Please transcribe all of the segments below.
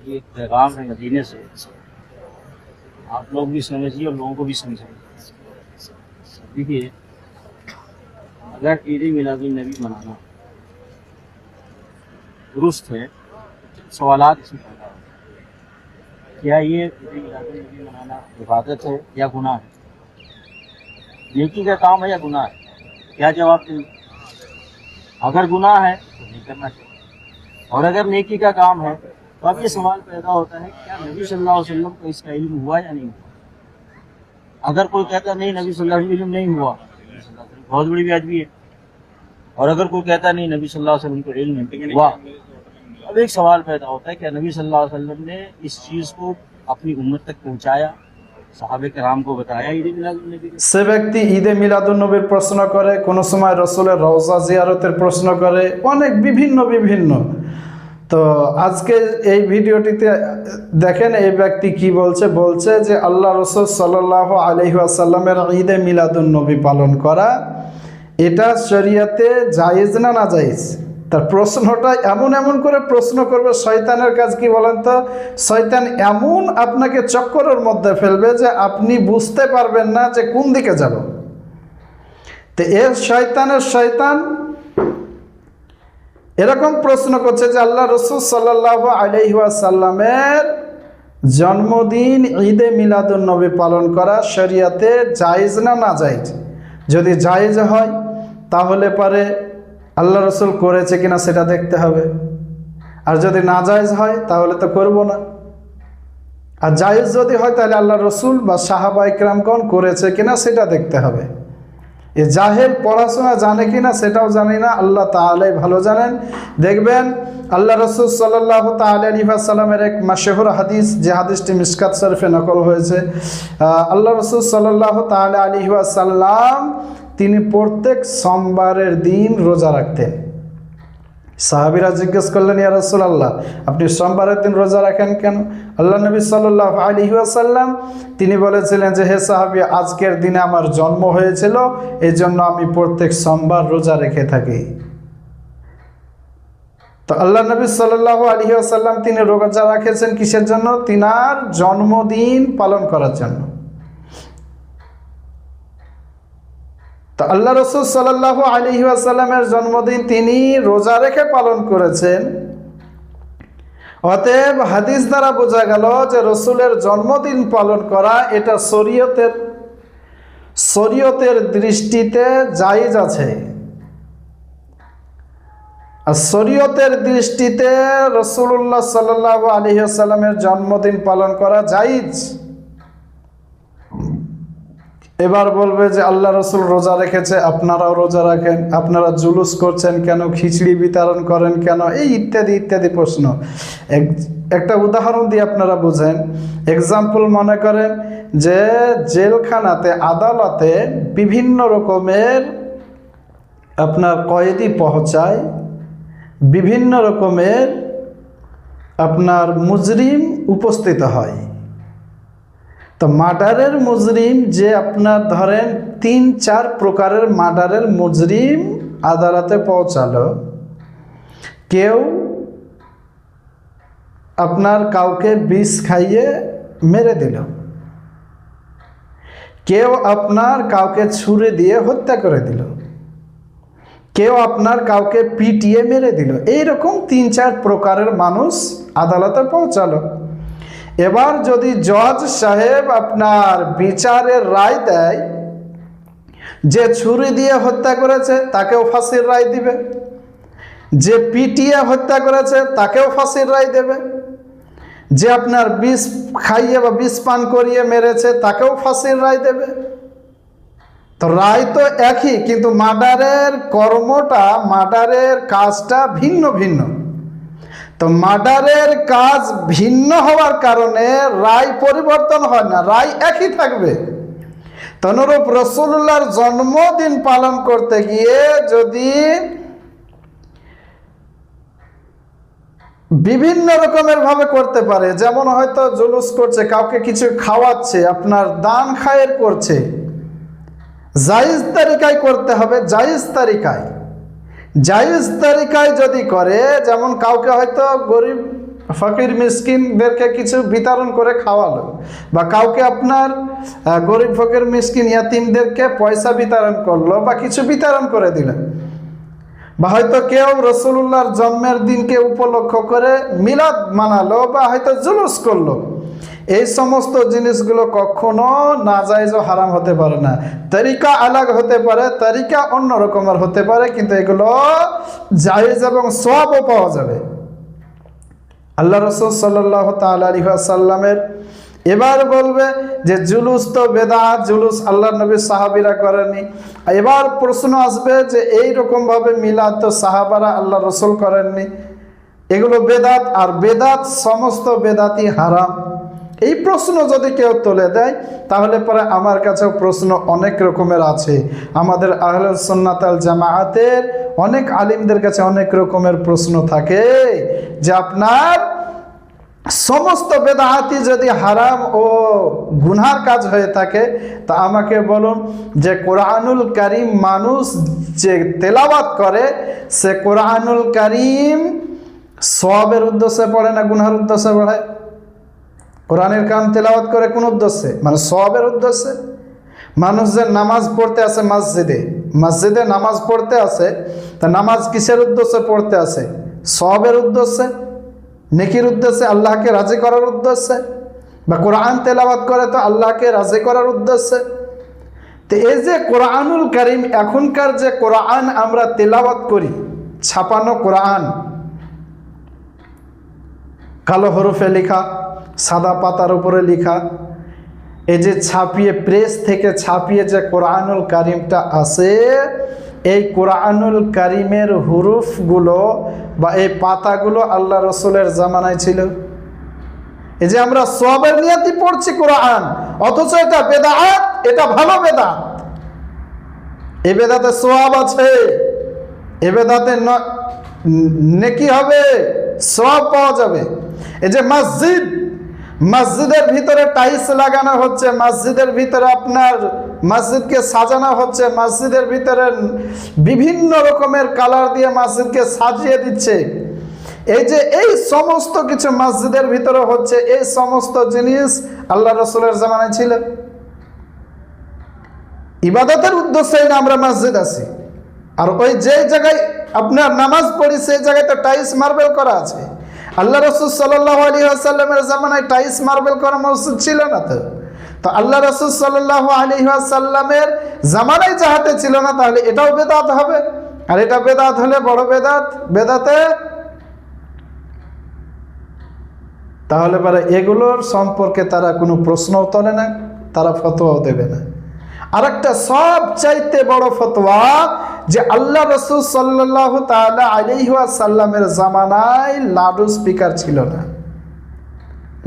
ये एक पैगाम है मदीने से, आप लोग भी समझिए और लोगों को भी समझाइए। देखिए, अगर ईद मिलादुन नबी मनाना दुरुस्त है, सवालात इसमें पैदा होते हैं। क्या ये ईद मिलादुन नबी मनाना इबादत है या गुनाह है? नेकी का काम है या गुनाह है? क्या जवाब दें? अगर गुनाह है तो नहीं करना चाहिए, और अगर नेकी का काम है तो अब ये सवाल पैदा होता है क्या नबी सल्लल्लाहु अलैहि वसल्लम को इसका इल्म हुआ या नहीं हुआ। अगर कोई कहता नहीं नबी सल्लल्लाहु अलैहि वसल्लम नहीं हुआ, बहुत बड़ी बेअदबी है। और अगर कोई कहता नहीं नबी सल्लल्लाहु अलैहि वसल्लम को इल्म हुआ, अब एक सवाल पैदा होता है क्या नबी सल्लल्लाहु अलैहि वसल्लम ने इस चीज़ को अपनी उम्मत तक पहुँचाया, साहबे कराम को बताया ईद मिलादुन नबी। সে ব্যক্তি ঈদে মিলাদুন্নবীর প্রশ্ন করে, কোনো সময় রসুলের রওজা জিয়ারতের প্রশ্ন করে, অনেক বিভিন্ন। তো আজকে এই ভিডিওটিতে দেখেন এই ব্যক্তি কি বলছে। বলছে যে আল্লাহ রসুল সাল্লাল্লাহু আলাইহি ওয়াসাল্লামের ঈদে মিলাদুন্নবী পালন করা এটা শরিয়াতে জায়েজ না নাজায়েজ। তার প্রশ্নটা এমন করে প্রশ্ন করবে, শয়তানের কাজ কি বলেন তো? শয়তান এমন আপনাকে চক্করের মধ্যে ফেলবে যে আপনি বুঝতে পারবেন না যে কোন দিকে যাব। তো এর শয়তান এরকম প্রশ্ন করছে যে আল্লাহ রসুল সাল্লাল্লাহু আলাইহি ওয়াসাল্লামের জন্মদিন ঈদে মিলাদুন্নবী পালন করা শরিয়াতে জায়েজ না নাজায়েজ। যদি জায়েজ হয় তাহলে পারে আল্লাহ রসুল করেছে কিনা সেটা দেখতে হবে, আর যদি নাজায়েজ হয় তাহলে তো করব না। আর জায়েজ যদি হয় তাহলে আল্লাহ রসুল বা সাহাবা ইকরামগণ করেছে কিনা সেটা দেখতে হবে। এ জাহেল পড়াশোনা জানে কিনা সেটাও জানি না, আল্লাহ তাআলাই ভালো জানেন। দেখবেন আল্লাহ রসুল সাল্লাল্লাহু তাআলা আলাইহি ওয়াসাল্লামের এক মাশহুর হাদিস, যে হাদিসটি মিশকাত শরীফে নকল হয়েছে। আল্লাহ রসুল সাল্লাল্লাহু তাআলা আলাইহি ওয়াসাল্লাম তিনি প্রত্যেক সোমবারের দিন রোজা রাখতেন। সাহাবীরা জিজ্ঞেস করলেন, ইয়া রাসূলুল্লাহ, আপনি সোমবারের দিন রোজা রাখেন কেন? আল্লাহ নবী সাল্লাল্লাহু আলাইহি ওয়াসাল্লাম তিনি বলেছিলেন যে হে সাহাবী, আজকের দিনে আমার জন্ম হয়েছিল, এই জন্য আমি প্রত্যেক সোমবার রোজা রেখে থাকি। তো আল্লাহ নবী সাল্লাল্লাহু আলাইহি ওয়াসাল্লাম তিনি রোজা রাখেছেন কিসের জন্য? তিনার জন্মদিন পালন করার জন্য। তো আল্লাহ রসুল সাল্লাল্লাহু আলাইহি ওয়াসাল্লামের জন্মদিন তিনি রোজা রেখে পালন করেছেন। অতএব হাদিস দ্বারা বোঝা গেল যে রসুলের জন্মদিন পালন করা এটা শরীয়তের দৃষ্টিতে জায়েজ আছে। আর শরীয়তের দৃষ্টিতে রাসূলুল্লাহ সাল্লাল্লাহু আলাইহি ওয়াসাল্লামের জন্মদিন পালন করা জায়েজ। এবার বলবে যে আল্লাহ রসুল রোজা রেখেছে, আপনারাও রোজা রাখেন, আপনারা জুলুস করছেন কেন, খিচড়ি বিতরণ করেন কেন, এই ইত্যাদি প্রশ্ন। একটা উদাহরণ দিয়ে আপনারা বুঝেন। এক্সাম্পল মনে করেন যে জেলখানাতে, আদালতে বিভিন্ন রকমের আপনার কয়েদি পৌঁছায়, বিভিন্ন রকমের আপনার মুজরিম উপস্থিত হয়। তো মার্ডারের মুজরিম যে আপনার ধরেন 3-4 প্রকারের মার্ডারের মুজরিম আদালতে পৌঁছালো। কেউ আপনার কাউকে বিষ খাইয়ে মেরে দিল, কেউ আপনার কাউকে ছুরি দিয়ে হত্যা করে দিল, কেউ আপনার কাউকে পিটিয়ে মেরে দিল। এইরকম 3-4 প্রকারের মানুষ আদালতে পৌঁছালো। এবার যদি জজ সাহেব আপনার বিচারের রায় দেয় যে ছুরি দিয়ে হত্যা করেছে তাকেও ফাঁসির রায় দিবে, যে পিটিয়ে হত্যা করেছে তাকেও ফাঁসির রায় দেবে, যে আপনার বিষ খাইয়ে বা বিষ পান করিয়ে মেরেছে তাকেও ফাঁসির রায় দেবে। তো রায় তো একই, কিন্তু মার্ডারের কর্মটা, মার্ডারের কাজটা ভিন্ন। তো মার্ডারের কাজ ভিন্ন হওয়ার কারণে রায় পরিবর্তন হয় না, রায় একই থাকবে। তনুরূপ রাসূলুল্লাহর জন্মদিন পালন করতে গিয়ে যদি বিভিন্ন রকমের ভাবে করতে পারে, যেমন হয়তো জুলুস করছে, কাউকে কিছু খাওয়াচ্ছে, আপনার দান খায়ের করছে, জায়েজ তরিকায় করতে হবে, জায়েজ তরিকায় যদি করে, যেমন কাউকে হয়তো গরিব ফকির মিসকিনদেরকে কিছু বিতরণ করে খাওয়ালো, বা কাউকে আপনার গরিব ফকির মিসকিন ইয়াতিমদেরকে পয়সা বিতরণ করলো বা কিছু বিতরণ করে দিলেন, বা হয়তো কেউ রাসূলুল্লাহর জন্মের দিনকে উপলক্ষ করে মিলাদ মানালো বা হয়তো জুলুস করলো, এই সমস্ত জিনিসগুলো কখনো নাজায়েজ ও হারাম হতে পারে না। তরিকা আলাদা হতে পারে, তরিকা অন্য রকমের হতে পারে, কিন্তু এগুলো জায়েজ এবং সওয়াবও পাওয়া যাবে। আল্লাহ রাসূল সাল্লাল্লাহু তাআলা আলাইহি ওয়াসাল্লামের এবার বলবে যে জুলুস তো বেদাত, জুলুস আল্লাহর নবী সাহাবীরা করেনি। এবার প্রশ্ন আসবে যে এই রকম ভাবে মিলাদ তো সাহাবারা আল্লাহ রাসূল করেননি, এগুলো বেদাত, আর বেদাত সমস্ত বেদাতই হারাম। এই প্রশ্ন যদি কেউ তুলে দেয় তাহলে পরে আমার কাছেও প্রশ্ন অনেক রকমের আছে। আমাদের আহলুস সুন্নাত ওয়াল জামাআতের অনেক আলিমদের কাছে অনেক রকমের প্রশ্ন থাকে যে আপনার সমস্ত বেদাতি যদি হারাম ও গুনহার কাজ হয়ে থাকে তা আমাকে বলুন যে কোরআনুল কারীম মানুষ যে তেলাওয়াত করে সে কোরআনুল কারীম সওয়াবের উদ্দেশ্যে পড়ে না গুনহার উদ্দেশ্যে পড়ে? কোরআনের কালাম তেলাওয়াত করে কোন উদ্দেশ্যে? মানে সওয়াবের উদ্দেশ্যে। মানুষ যে নামাজ পড়তে আসে মসজিদে, মসজিদে নামাজ পড়তে আসে, তা নামাজ কিসের উদ্দেশ্যে পড়তে আসে? সওয়াবের উদ্দেশ্যে, নেকির উদ্দেশ্যে, আল্লাহকে রাজি করার উদ্দেশ্যে। বা কোরআন তেলাওয়াত করে তো আল্লাহকে রাজি করার উদ্দেশ্যে। তো এই যে কোরআনুল কারীম, এখনকার যে কোরআন আমরা তেলাওয়াত করি, ছাপানো কোরআন, কালো হরফে লেখা, সাদা পাতার উপরে লেখা, এই যে ছাপিয়ে প্রেস থেকে ছাপিয়ে যে কোরআনুল কারীমটা আসে, এই কোরআনুল কারীমের হুরুফগুলো বা এই পাতাগুলো আল্লাহ রসুলের জামানায় ছিল। এই যে আমরা সওয়াবের নিয়তি পড়ছি কোরআন, অথচ এটা বেদাত, এটা ভালো বেদাত। এই বেদাতে সওয়াব আছে, এই বেদাতে নেকি হবে, সওয়াব পাওয়া যাবে। এই যে মসজিদ, মসজিদের ভিতরে টাইলস লাগানো হচ্ছে, মসজিদের ভিতরে আপনার মসজিদকে সাজানো হচ্ছে, মসজিদের ভিতরে বিভিন্ন রকমের কালার দিয়ে মসজিদকে সাজিয়ে দিচ্ছে, এই যে এই সমস্ত কিছু মসজিদের ভিতরে হচ্ছে, এই সমস্ত জিনিস আল্লাহ রসুলের জামানায় ছিল। ইবাদতের উদ্দেশ্যে আমরা মসজিদ আসি, আর ওই যে জায়গায় আপনার নামাজ পড়ি সেই জায়গায় তো টাইলস মার্বেল করা আছে। আল্লাহ রাসূল সাল্লাল্লাহু আলাইহি ওয়াসাল্লামের জামানায় টাইলস মার্বেল করা মসজিদ ছিল না। তো আল্লাহ রাসূল সাল্লাল্লাহু আলাইহি ওয়াসাল্লামের জামানায় যাহাতে ছিল না, তাহলে এটাও বেদাত হবে। আর এটা বেদাত হলে বড় বেদাত, বেদাতে তাহলে পরে এগুলোর সম্পর্কে তারা কোনো প্রশ্নও তোলে না, তারা ফতোয়াও দেবে না। আরেকটা সবচাইতে বড় ফতোয়া যে আল্লাহ রাসূল সাল্লাল্লাহু তাআলা আলাইহি ওয়াসাল্লামের জামানায় লাউড স্পিকার ছিল না।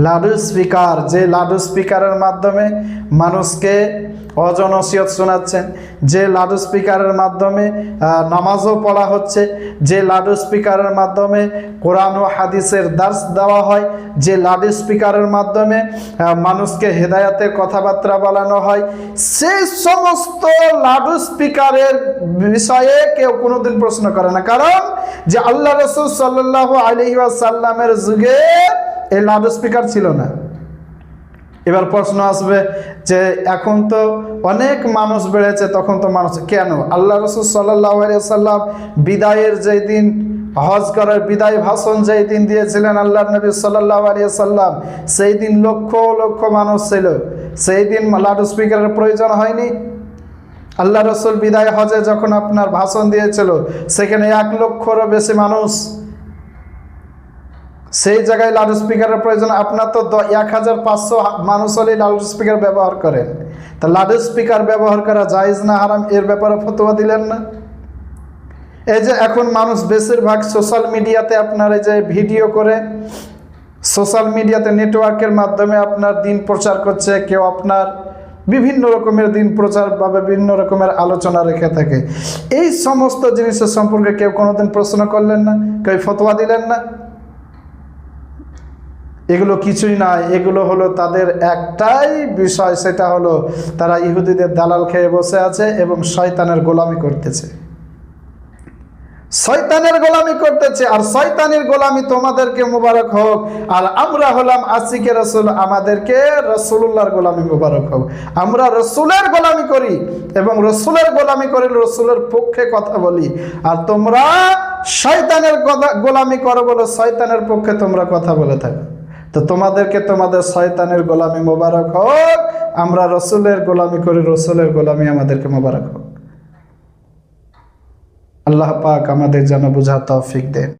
লাউড স্পিকার, যে লাউড স্পিকারের মাধ্যমে মানুষকে ওয়াজ নসিহত শোনাচ্ছেন, যে লাউড স্পিকারের মাধ্যমে নামাজও পড়া হচ্ছে, যে লাউড স্পিকারের মাধ্যমে কোরআন ও হাদিসের দার্স দেওয়া হয়, যে লাউড স্পিকারের মাধ্যমে মানুষকে হেদায়েতের কথাবার্তা বলানো হয়, সেই সমস্ত লাউড স্পিকারের বিষয়ে কেউ কোনোদিন প্রশ্ন করে না। কারণ যে আল্লাহ রাসূল সাল্লাল্লাহু আলাইহি ওয়াসাল্লামের যুগে এই লাউড স্পিকার ছিল না। এবার প্রশ্ন আসবে যে এখন তো অনেক মানুষ বেড়েছে, তখন তো মানুষ কেন? আল্লাহ রাসূল সাল্লাল্লাহু আলাইহি ওয়াসাল্লাম বিদায়ের যেই দিন, হজ করার বিদায় ভাষণ যেই দিন দিয়েছিলেন আল্লাহর নবী সাল্লাল্লাহু আলাইহি ওয়াসাল্লাম, সেই দিন লক্ষ লক্ষ মানুষ ছিল। সেই দিন লাউড স্পিকারের প্রয়োজন হয়নি। আল্লাহ রাসূল বিদায় হজে যখন আপনার ভাষণ দিয়েছিল, সেখানে 1 লক্ষেরও বেশি মানুষ, সেই জায়গায় লাউড স্পিকারের প্রয়োজন। আপনার তো 1500 মানুষ হলে লাউড স্পিকার ব্যবহার করেন, তা লাউড স্পিকার ব্যবহার করা জায়েজ না হারাম, এর ব্যাপারে ফতোয়া দিলেন না। এই যে এখন মানুষ বেশিরভাগ সোশ্যাল মিডিয়াতে আপনার এই যে ভিডিও করে সোশ্যাল মিডিয়াতে নেটওয়ার্কের মাধ্যমে আপনার দিন প্রচার করছে, কেউ আপনার বিভিন্ন রকমের দিন প্রচার বা বিভিন্ন রকমের আলোচনা রেখে থাকে। এই সমস্ত জিনিসের সম্পর্কে কেউ কোনোদিন প্রশ্ন করলেন না, কেউ ফতোয়া দিলেন না। এগুলো কিছুই নয়, এগুলো হলো তাদের একটাই বিষয়, সেটা হলো তারা ইহুদিদের দালাল খেয়ে বসে আছে এবং শয়তানের গোলামি করতেছে। শয়তানের গোলামি করতেছে, আর শয়তানের গোলামি তোমাদেরকে মোবারক হোক। আর আমরা হলাম আশিকে রাসূল, আমাদেরকে রাসূলুল্লাহর গোলামি মোবারক হোক। আমরা রাসূলের গোলামি করি এবং রাসূলের গোলামি করে রাসূলের পক্ষে কথা বলি, আর তোমরা শয়তানের গোলামি করো বলে শয়তানের পক্ষে তোমরা কথা বলে থাকো। তো তোমাদেরকে তোমাদের শয়তানের গোলামি মোবারক হোক, আমরা রাসূলের গোলামি করি, রাসূলের গোলামি আমাদেরকে মোবারক হোক। আল্লাহ পাক আমাদের যেন বুঝার তৌফিক দেন।